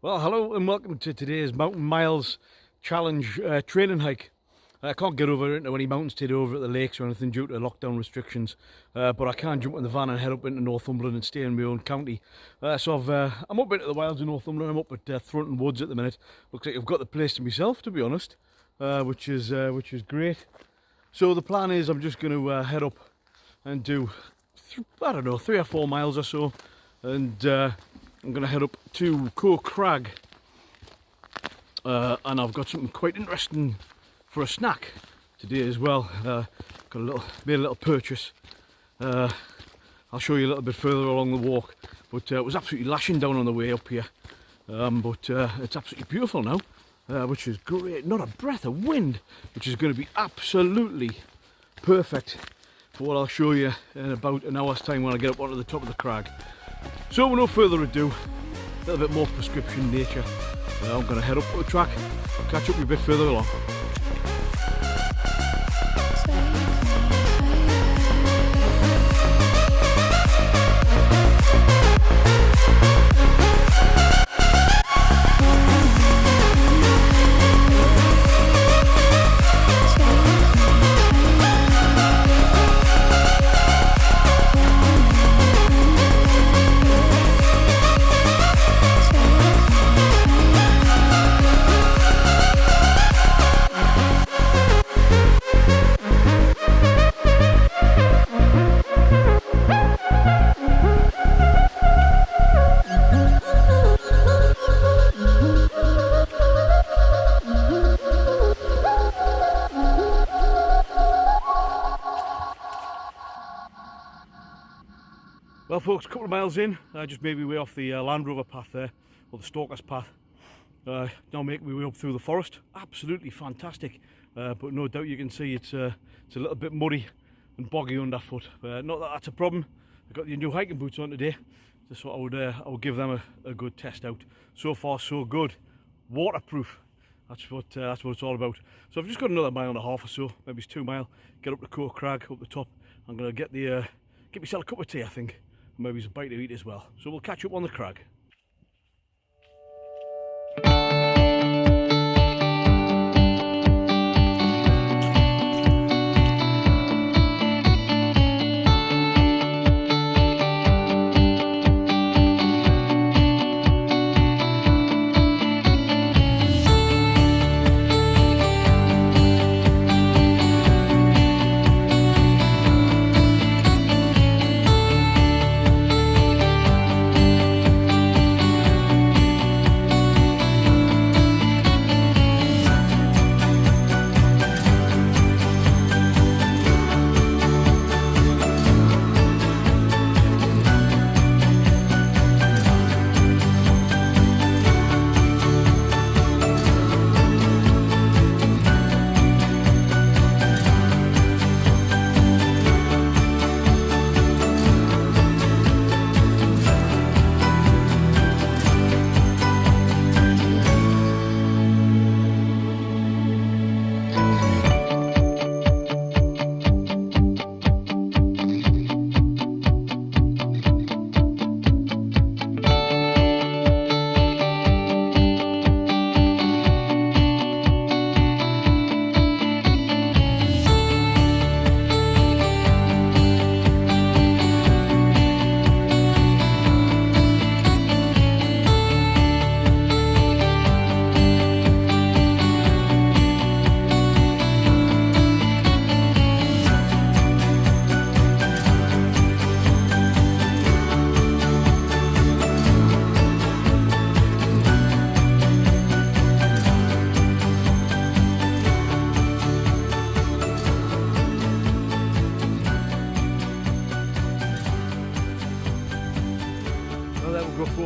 Well, hello and welcome to today's Mountain Miles Challenge training hike. I can't get over into any mountains today over at the lakes or anything due to lockdown restrictions, but I can jump in the van and head up into Northumberland and stay in my own county. I'm up into the wilds of Northumberland. I'm up at Thornton Woods at the minute. Looks like I've got the place to myself, to be honest, which is great. So the plan is I'm just going to head up and do, I don't know, 3 or 4 miles or so, and I'm going to head up to Crag, and I've got something quite interesting for a snack today as well. Made a little purchase. I'll show you a little bit further along the walk, but it was absolutely lashing down on the way up here, but it's absolutely beautiful now, which is great. Not a breath of wind, which is going to be absolutely perfect for what I'll show you in about an hour's time when I get up onto the top of the crag. So with no further ado, a little bit more prescription nature, I'm going to head up to the track. I'll catch up with you a bit further along. Well folks, a couple of miles in, I just made my way off the Land Rover path there, or the Stalker's path. Now making my way up through the forest. Absolutely fantastic, but no doubt you can see it's a little bit muddy and boggy underfoot. Not that that's a problem. I've got the new hiking boots on today, just thought I would give them a good test out. So far so good. Waterproof, that's what it's all about. So I've just got another 1.5 miles or so, maybe it's 2 miles, get up to Crag, up the top. I'm going to get myself a cup of tea, I think. Maybe some bite to eat as well. So we'll catch up on the crag.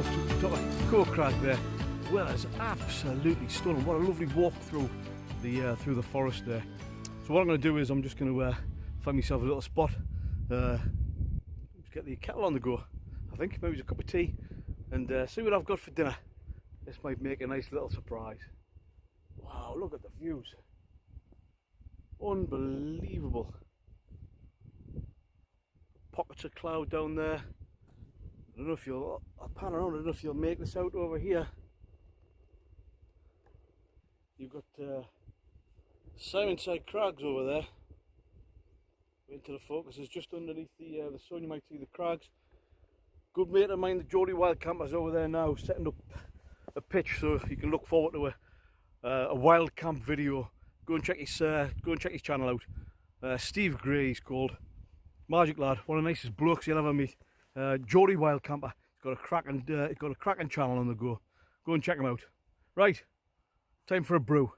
walk to the top of crag there. Well, it's absolutely stunning. What a lovely walk through the forest there. So what I'm going to do is I'm just going to find myself a little spot, just get the kettle on the go, I think, maybe just a cup of tea, and see what I've got for dinner. This might make a nice little surprise. Wow, look at the views. Unbelievable. Pockets of cloud down there. I don't know if you'll, I'll pan around, I don't know if you'll make this out over here. You've got Simonside Crags over there. Into the focus is just underneath the sun. You might see the crags. Good mate of mine, the Geordie Wild Camper's over there now, setting up a pitch so you can look forward to a wild camp video. Go and check his channel out. Steve Gray he's called. Magic lad, one of the nicest blokes you'll ever meet. Geordie Wild Camper. He's got a cracking channel on the go. Go and check him out. Right, time for a brew.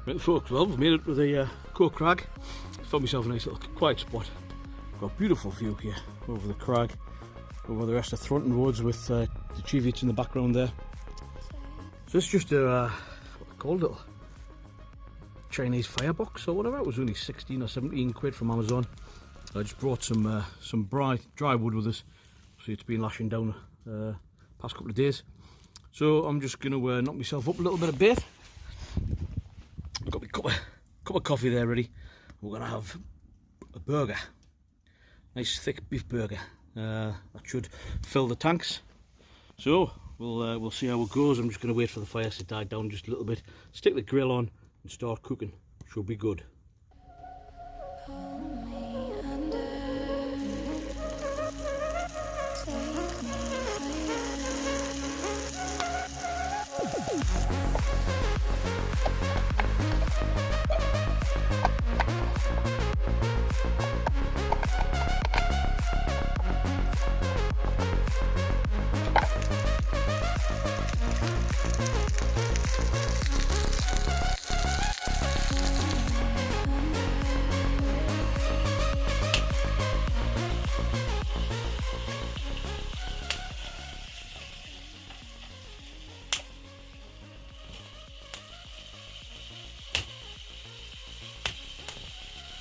Right folks, well we've made it to the crag. Found myself a nice little quiet spot. Got a beautiful view here over the crag, over the rest of Thornton Woods with the Cheviots in the background there. So it's just a what called it, Chinese firebox or whatever. It was only 16 or 17 quid from Amazon. I just brought some dry wood with us. See, it's been lashing down past couple of days. So I'm just going to knock myself up a little bit of bait. I've got my cup of coffee there ready. We're going to have a burger, nice thick beef burger. That should fill the tanks. So we'll see how it goes. I'm just going to wait for the fire to die down just a little bit. Stick the grill on and start cooking. Should be good.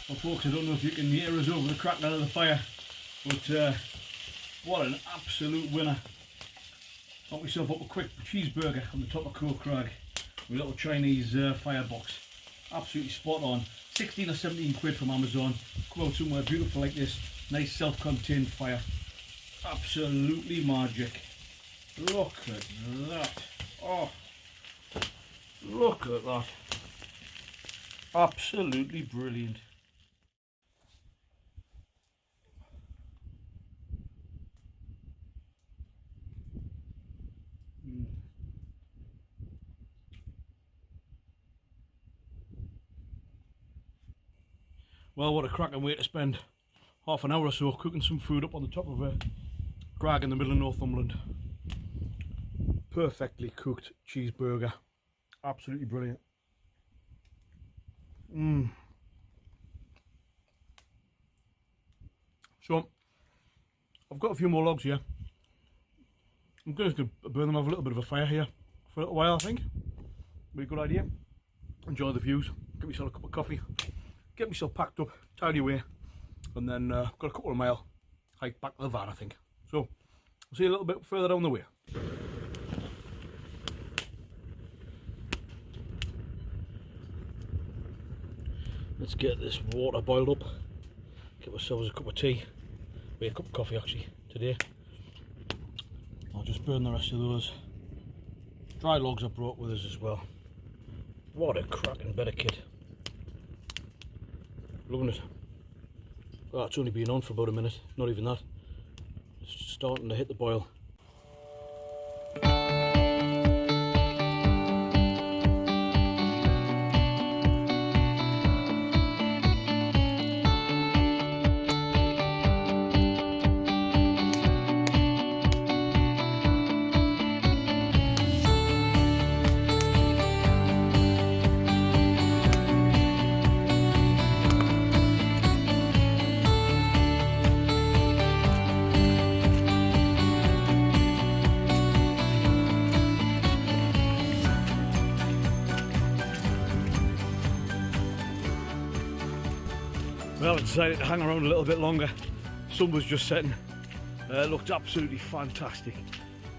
Well folks, I don't know if you can hear us over the crackling of the fire, but what an absolute winner. Got myself up a quick cheeseburger on the top of crag with a little Chinese firebox. Absolutely spot on. 16 or 17 quid from Amazon. Come out somewhere beautiful like this. Nice self-contained fire. Absolutely magic. Look at that. Oh, look at that. Absolutely brilliant. Well, what a cracking way to spend half an hour or so cooking some food up on the top of a crag in the middle of Northumberland. Perfectly cooked cheeseburger. Absolutely brilliant. So, I've got a few more logs here. I'm just going to burn them over a little bit of a fire here for a little while, I think. Be a good idea. Enjoy the views. Get myself a cup of coffee. Get myself packed up, tidy away, and then got a couple of mile hike back to the van, I think. So, I'll see you a little bit further down the way. Let's get this water boiled up, get ourselves a cup of tea, a cup of coffee actually today. I'll just burn the rest of those dry logs I brought with us as well. What a cracking bit of kit. Loving it. Oh, it's only been on for about a minute, not even that. It's starting to hit the boil. Well, I decided to hang around a little bit longer. Sun was just setting. It looked absolutely fantastic.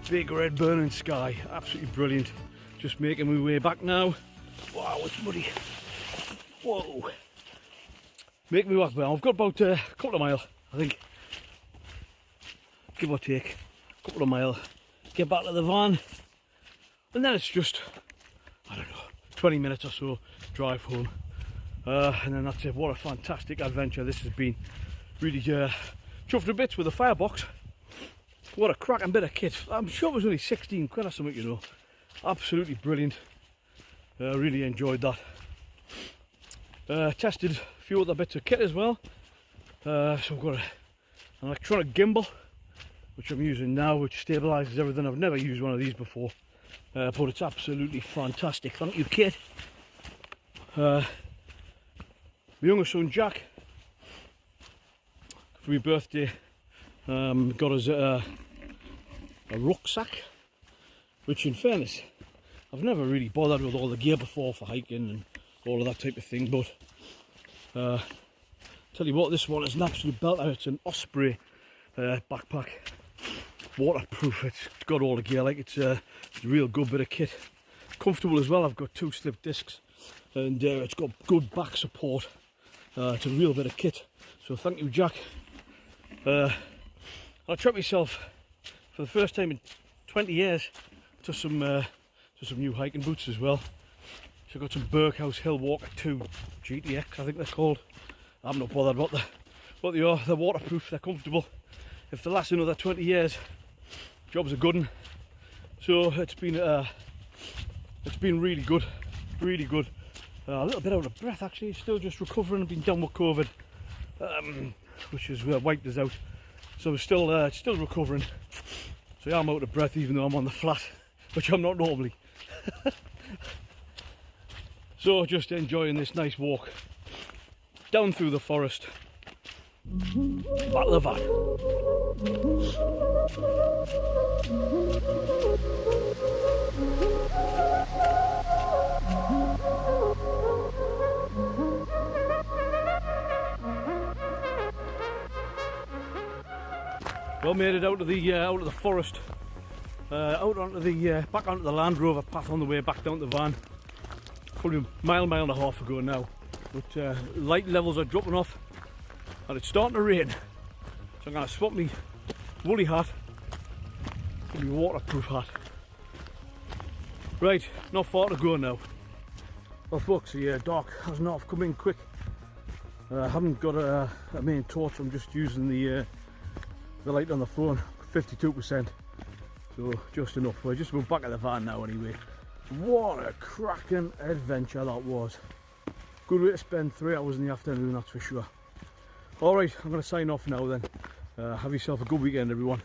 Big red burning sky, absolutely brilliant. Just making my way back now. Wow, it's muddy. Whoa. Making my way back now. I've got about a couple of miles, I think. Give or take. A couple of miles. Get back to the van. And then it's just, I don't know, 20 minutes or so drive home. And then that's it. What a fantastic adventure this has been. Really chuffed to bits with the firebox. What a cracking bit of kit. I'm sure it was only 16 quid or something, you know. Absolutely brilliant. Really enjoyed that. Tested a few other bits of kit as well. So I've got an electronic gimbal, which I'm using now, which stabilises everything. I've never used one of these before. But it's absolutely fantastic. Thank you, kit. My youngest son Jack, for my birthday, got us a rucksack, which in fairness, I've never really bothered with all the gear before for hiking and all of that type of thing, but tell you what, this one is an absolute belter. It's an OSPREY backpack, waterproof. It's got all the gear, like it's a real good bit of kit. Comfortable as well. I've got 2 slip discs and it's got good back support. It's a real bit of kit, so thank you, Jack. I treated myself for the first time in 20 years to some new hiking boots as well. So I got some Berghaus Hillwalker 2 GTX, I think they're called. I'm not bothered what they are. They're waterproof, they're comfortable. If they last another 20 years, job's a good one. So it's been really good, really good. A little bit out of breath actually, still just recovering. I've been down with COVID, which has wiped us out. So we're still recovering. So yeah, I'm out of breath even though I'm on the flat, which I'm not normally. So just enjoying this nice walk down through the forest, back to the van. Well, made it out of the forest, out onto the back onto the Land Rover path on the way back down to the van. Probably a mile and a half ago now, but light levels are dropping off, and it's starting to rain. So I'm going to swap my woolly hat for my waterproof hat. Right, not far to go now. Well, folks, the dark has not come in quick. I haven't got a main torch. I'm just using the light on the phone, 52%, so just enough. We're just back at the van now anyway. What a cracking adventure that was. Good way to spend 3 hours in the afternoon, that's for sure. Alright, I'm going to sign off now then. Have yourself a good weekend, everyone.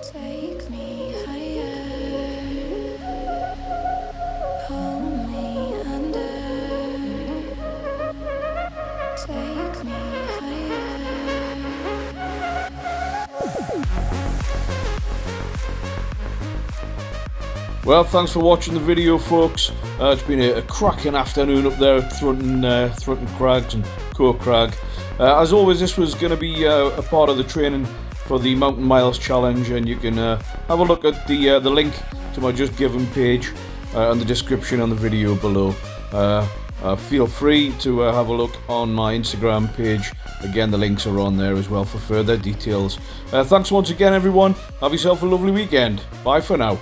Take me higher, pull me under, take me higher. Well, thanks for watching the video, folks. It's been a cracking afternoon up there at Thruton Crags and Crag. As always, this was going to be a part of the training for the Mountain Miles Challenge, and you can have a look at the link to my Just Given page and the description on the video below. Feel free to have a look on my Instagram page. Again, the links are on there as well for further details. Thanks once again, everyone. Have yourself a lovely weekend. Bye for now.